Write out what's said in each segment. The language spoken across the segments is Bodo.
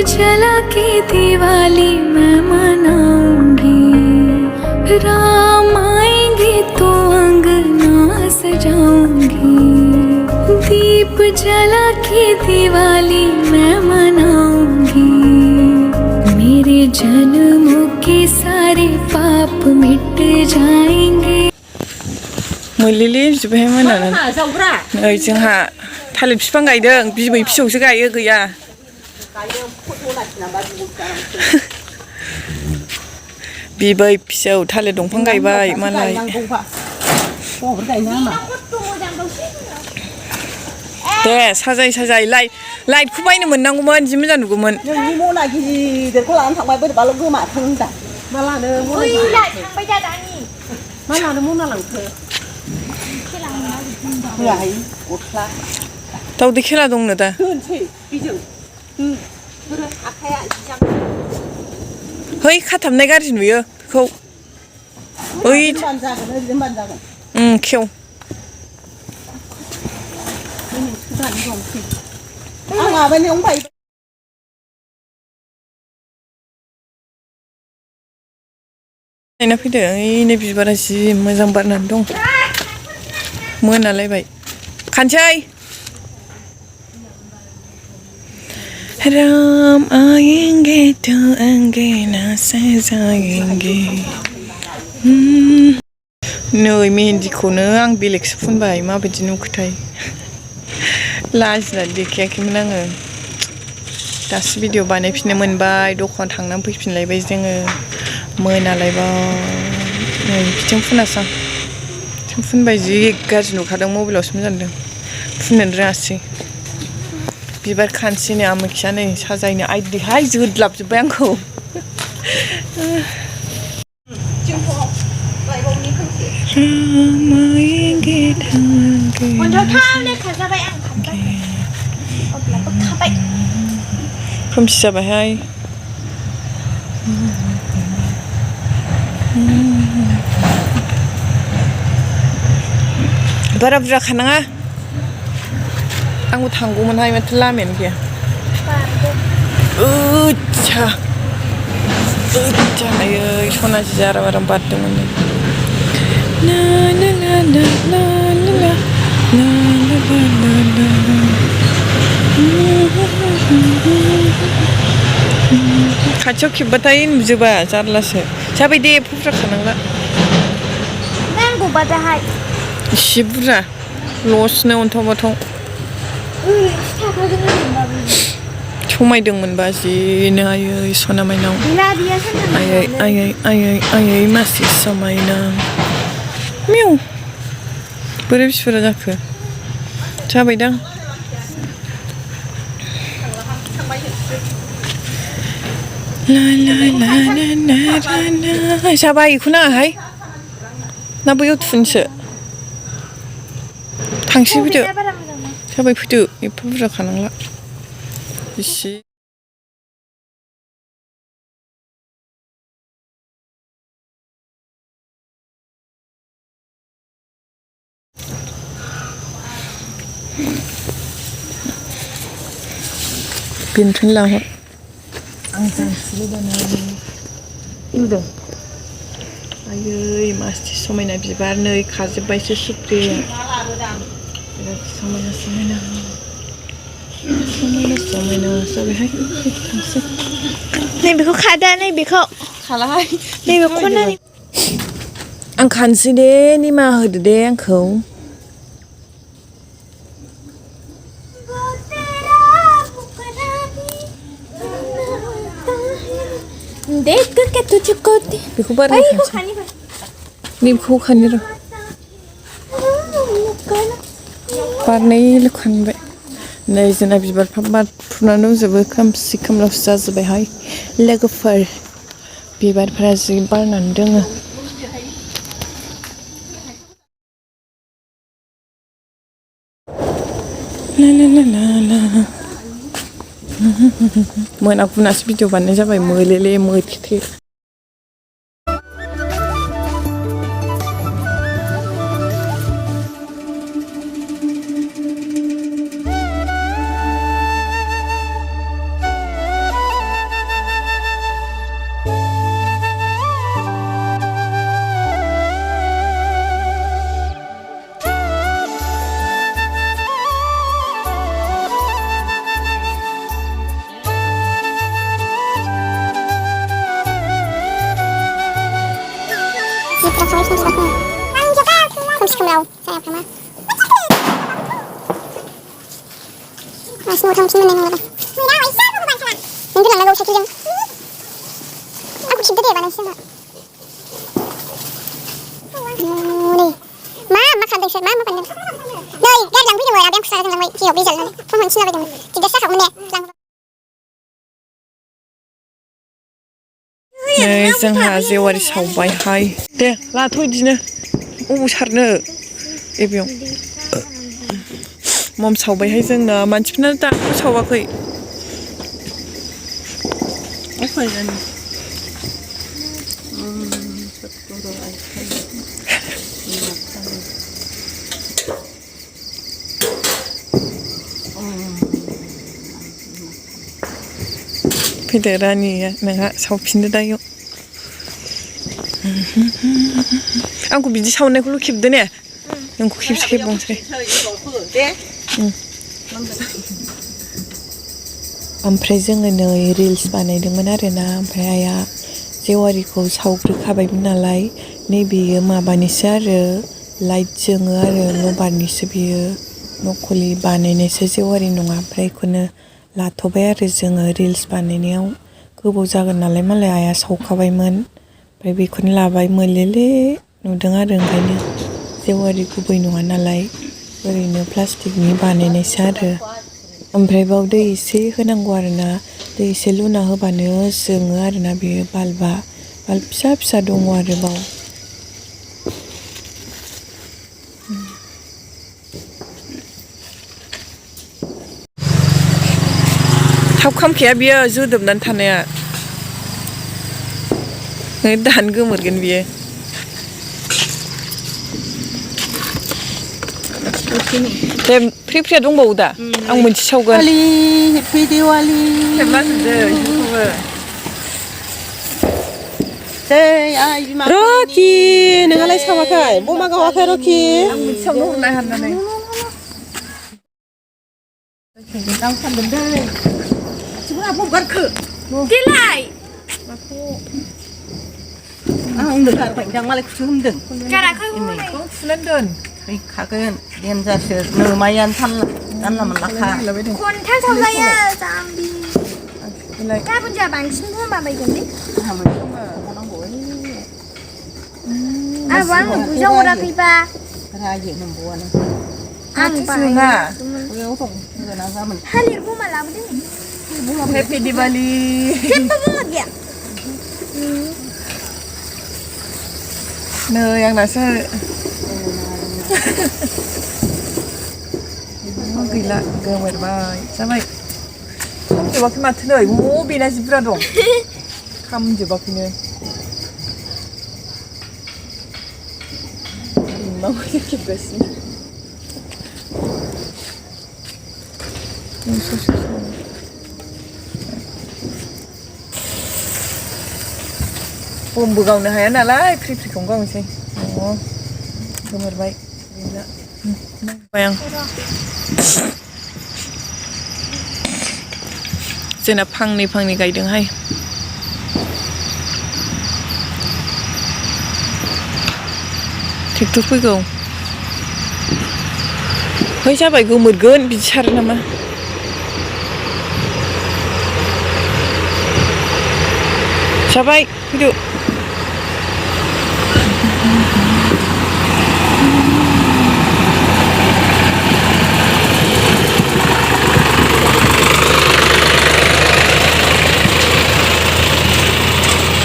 जला के दिवाली मैं मनाऊंगी, राम आएंगे तो अंगना सजाऊंगी। दीप जला के दिवाली मैं मनाऊंगी, मेरे जन्मों के सारे पाप मिट जाएंगे। मोलिलि जोबबाय मोनानो नै जोंहा थालिर बिफां गायदों, बिबै फिसौसो गायो, गैया। बिबै फिसौ थालिर दंफां गायबाय मालाय। दे साजाय साजाय लाइटखौ बायनो मोननांगौमोन, जि मोजां नुगौमोन। नोंनि मना गिदिरखौ लानानै थांबाय बोरैबाल' गोमाथों होनदां। मा लानो मना गिदिर? मा लानो मना लांखो? होआहाय गस्ला। दावदै खेला दंनो दा। दोनसै बेजों। आखाया है खाथाबनाय गाज्रि नुयो बेखौ। ओइ खेव। आं माबानायावनो बाय। नायना फैदो, ओइनै बिबारा जि मोजां बारनानै दं। मोनालायबाय खानसै। राम आएंगे तो अंगना सजाएंगे। नै मेहेन्दिखौनो आं बेलेगसो फुनबाय, माबायदि नुखोथाय। लाजिनानै देखायाखैमोन आङो। दासो भिडिअ बानायफिननो मोनबाय, दखान थांनानै फैफिनलायबाय जोङो, मोनालायबाय। नै बिथिं फुनासै आं, बिथिं फुनबाय, जि गाज्रि नुखादों मबाइलावसो मोजां नुदों, फुननोनो रोङासै। बिबार खानसैनो आमोखिया नै साजायनो आइदैहाय जोदलाबजोब्बाय आंखौ। खोमसि जाबायहाय। बारा बुरजा खानाङा, आंबो थांगौमोनहाय, माथो लामायानो गैया। ओदसा आयै सना जि आराम आराम बारदोंमोन। खाथियाव खेबबाथाय नुजोबा, जारलासो जाबाय। दे बुरजा खानांला। नांगौबा दाहाय इसे बुरजा लसनो अन्थाव बाथाव। समायदोंमोनबा जिनो, आयै सना माइनाव, आयै आयै आयै आयै मासि समायना। मिउ बोरै बिसिफोरा जाखो? जाबायदां। ला ला ला ला ला ला। जाबाय बेखौ नाङाहाय, ना बैयाव थुनसो। थांसै फैदो, जाबाय फैदो, एफा बुरजा खानांला। इसे बेनिफ्रायनो लाहर। आं जानोसैलै दाना नुदों। आयै मासि समायना बिबार, नै खाजोब्बायसो सुप्रिया। बिराद समायना समायना समायना समायना जाबायहाय। थांसै। नैबेखौ खादा, नैबेखौ खालाहाय। नैबेखौ नाय। आं खानसै दे, निमाहा होदो दे आंखौ। बेखौ बारा नैबेखौ खानि र'। बारनैल' खानबाय। नै जोंना बिबारफ्रा बारफुनानै दंजोबो, खोमसि खोमलावसो जाजोब्बायहाय लोगोफोर। बिबारफोरा जि बारनानै दोङो। ला ला ला ला ला। मोना गुनासो भिडिअ बानायनाय जाबाय, मोलेले मोथेथे। Masih mau film neng apa? Mungkin nggak usah kirim. Aku cinta deh balas sama. Nih, mama kan deh, mama pandang. Đây, đây làm video là đem sang làm vậy, chiều bây giờ này, không hoàn chỉnh là bây giờ, chỉ để xác học nè, làm. Này, जोंहा जेवारि सावबायहाय दे लाथ' इदिनो अबाव सारनो एबेयाव मम सावबायहाय जोंना मानसिफोरना दाबो सावाखै फैदो रानिया नोंहा सावफिनदो दायो आंखौ बिदि सावनायखौल' खेबदो ने नोंखौ खेबसे खेबबावनोसै ओमफ्राय जोङो नै रिल्स बानायदोंमोन आरोना ओमफ्राय आइया जेवारिखौ सावग्रोखाबायमोन नालाय नैबेयो माबानिसो आरो लाइट जोङो आरो लबारनिसो बियो नखलि बानायनायसो जेवारि नङा ओमफ्राय बेखौनो लाथ'बाय आरो जोङो रिल्स बानायनायाव गोबाव जागोन नालाय मालाय आइया सावखाबायमोन ओमफ्राय बेखौनो लाबाय मोलेले नुदों आरो ओंखायनो जेवारि गुबै नङा नालाय ओरैनो प्लास्टिकनि बानायनायसो आरो ओमफ्राय बाव दै एसे होनांगौ आरोना दै एसे लुना होबानो जोङो आरोना बेयो बाल्बा बाल्ब फिसा फिसा दङ आरो बाव थाब खामखाया बियो जोदोबनानै थानाया दानो गोमोरगोन बियो दे फ्रि फ्रिया दंबावो दा आं मोनसे सावगोन हेपि दिवाली रकि नोंहालाय सावाखै बमा गावाखै रकि आं मोनसे सावनो हरनाय हारनानै आं सानदों दै माथिबो गारखो देलाय आं गारबाय दां मालायखौसो होनदों गाराखै फुनानै दोन फैखागोन देनजारसो नोमायानो जानला मोनलाखा खन्थाइ सावजायो जाम्बि गाबोन जोंहा बांसिन माबायगोन दे आं बुजाव हराखैबा रायो नंबावानो आं जोंहा बैयाव दं होना गाबोन थालिर बमा लाबोदो हेपि दिवाली जेबो बुङा गैया नै आंनासो गैला गोमोरबाय जाबाय खामजोबाखै माथो नै बेना जि बुरजा दं खामजोबाखैनो माबायदि खेबगासिनो बमबो गावनो हाया नालाय फ्रि फ्रिखौनो गावनोसै गोमोरबाय गैला आं जोंना फांनै फांनै गायदोंहाय ट्रेक्टर फैगौ है जाबाय गोमोरगोन बिदि सारो नामा जाबाय फैदो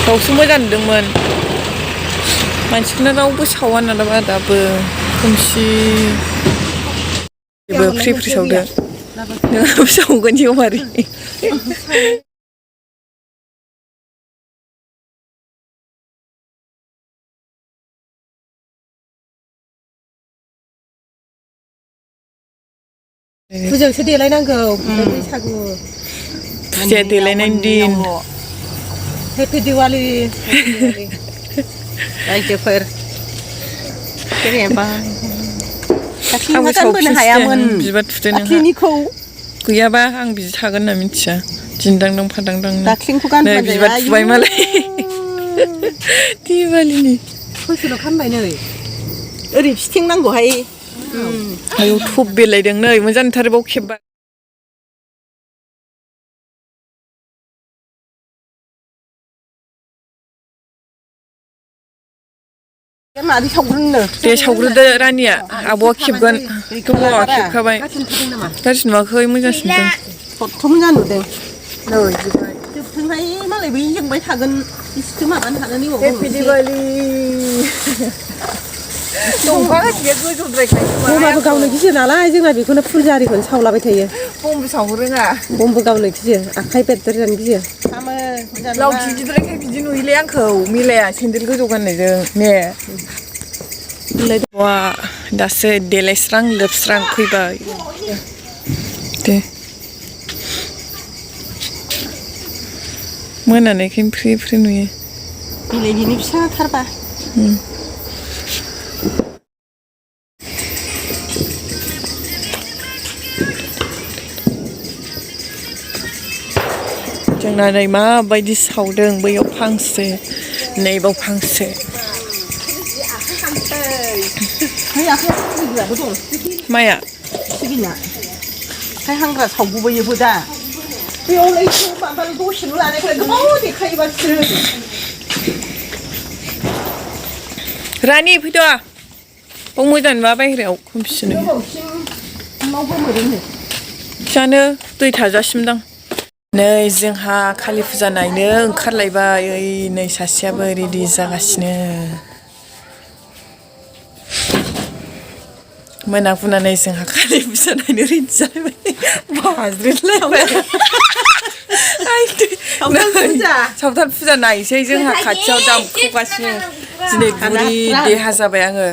गावसो मोजां नुदोंमोन मानसिफोरना रावबो सावा नालाय दाबो खोमसि जेबो फ्रि फ्रि सावदो नोंहाबो सावगोन जेवारि फुजायावसो देलायनांगौ बैसागु फुजाया देलायनायनि दिन हेपि दिवाली रायजोफोर जेनेबा दाख्लिनिखौ गानबोनो हायामोन बिबार थुदो दाख्लिनिखौ गैयाबा आं बिदि थागोन होनना मिथिया दिन्दांदां फादांदां दाख्लिनिखौ गानबोनो बिबार थुबाय मालाय दिवालीनि ससेल' खानबाय नै ओरै फिथिं नांगौहाय आयौ थुब बेलायदों नै मोजां थारबाव खेबबा मादै सावग्रोनो दे सावग्रोदो रानिया आब'आ खेबगोन गोबावा खेबखाबाय गाज्रि नुवाखै मोजांसिन नुदों खथ' मोजां नुदों नै जोबथोंहाय मालाय बै जोंबाय थागोन बिसोरखौ माबानो थागोन इयाव हेपि दिवाली दंफांया गोजौद्रायखाय बमाबो गावनो गियो नालाय जोंना बेखौनो फुलजारिखौनो सावलाबाय थायो बमबो सावनो रोङा बमबो गावनो गियो आखाइ बेदर जानो गियो लावथि गिदिरखाय बिदि नुयोलै आंखौ मिलाया सेन्देल गोजौ गाननायजों ने वा दासो देलायस्रां लोबस्रां फैबाय दे मोनानायखायनो फ्रि फ्रि नुयो बिलाइनि फिसाथारबा जोंना नै माबायदि सावदों बैयाव फांसे नैबाव फांसे माया सिबिना आखाइ हांग्रा सावगुबैयोबो दा बेयावलाय माबा दसेल' लानायखौलाय गोबाव देखायोबा बिसोरो रानि फैद' बाव मोजां नुवा बायह्रायाव खोमसिनो जानो दै थाजासिम दां नै जोंहा कालि फुजा नायनो ओंखारलायबाय ओइ नै सासेयाबो रेडि जागासिनो मोनाफुनानै जोंहा कालि फुजा नायनो रेडि जालायबाय बाज्रेलायबाय सावथाल फुजा नायसै जोंहा खाथियाव दामख'गासिनो दिनै बुरि देहा जाबाय आङो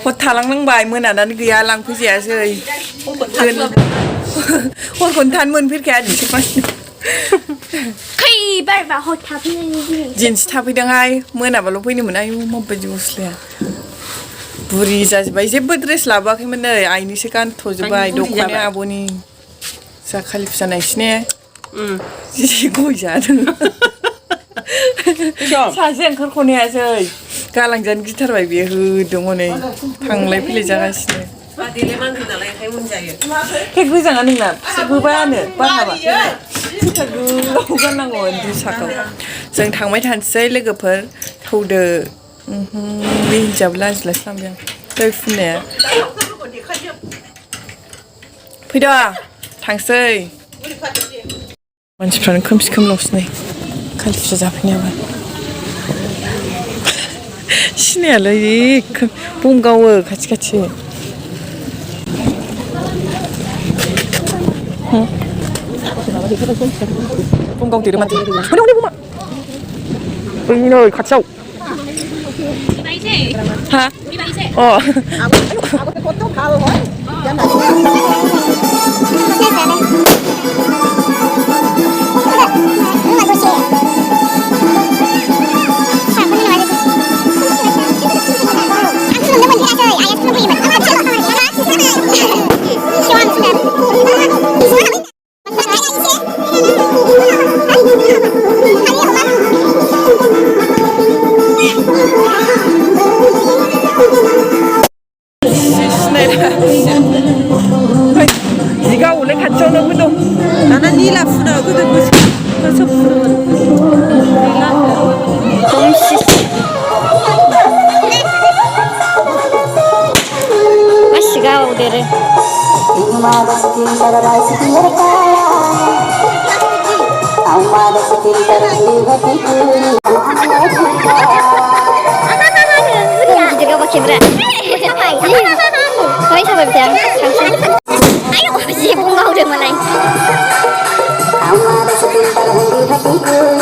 हर थालांनांबाय मोनानानै गैया लांफैजायासै हरखौनो थानो मोनफेरखाया दिनैसो थाफैदोंहाय मोनाबाल' फैनो मोना आयु माबायदि गस्लाया बुरि जाजोब्बाय जेबो ड्रेस लाबोआखैमोन नै आइनिसो गानथ'जोब्बाय दख'नाया आब'नि जा कालि फुजा नायसै ने जि गय जादों सासे ओंखारख'नो हायासै गालांजानो गिथारबाय बियो होदों हनै थांलाय फैलाय जागासिनो केक गोजाङा नोंना गोबायानो बाहाबा जुथा गोलाव गाननांगौ दुसाखौ जों थांबाय थानोसै लोगोफोर थौदो बे हिनजाबो लाजिलासो लांबाय आं दै फुननाया फैद' थांसै मानसिफ्रानो खोमसि खोमलावसो नै कालि फुजा जाफैनायाबो सिनायालै बम गावो खाथि खाथि बम गावदेरो माथो हनै बमा बै नै खाथियाव हा अ जिगावलै खाथियावनो दं दाना निला फुनो गोदो गोसो फुनोमोन masih galau deh juga pakai berat kau siapa bilang ayo si bunga udah mulai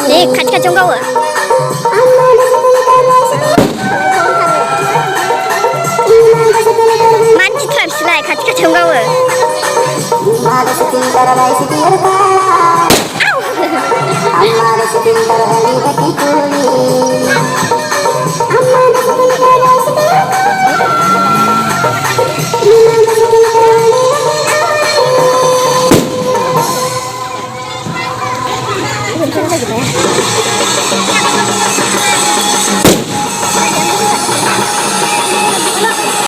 nih kacau kau manci terus lah kacau kau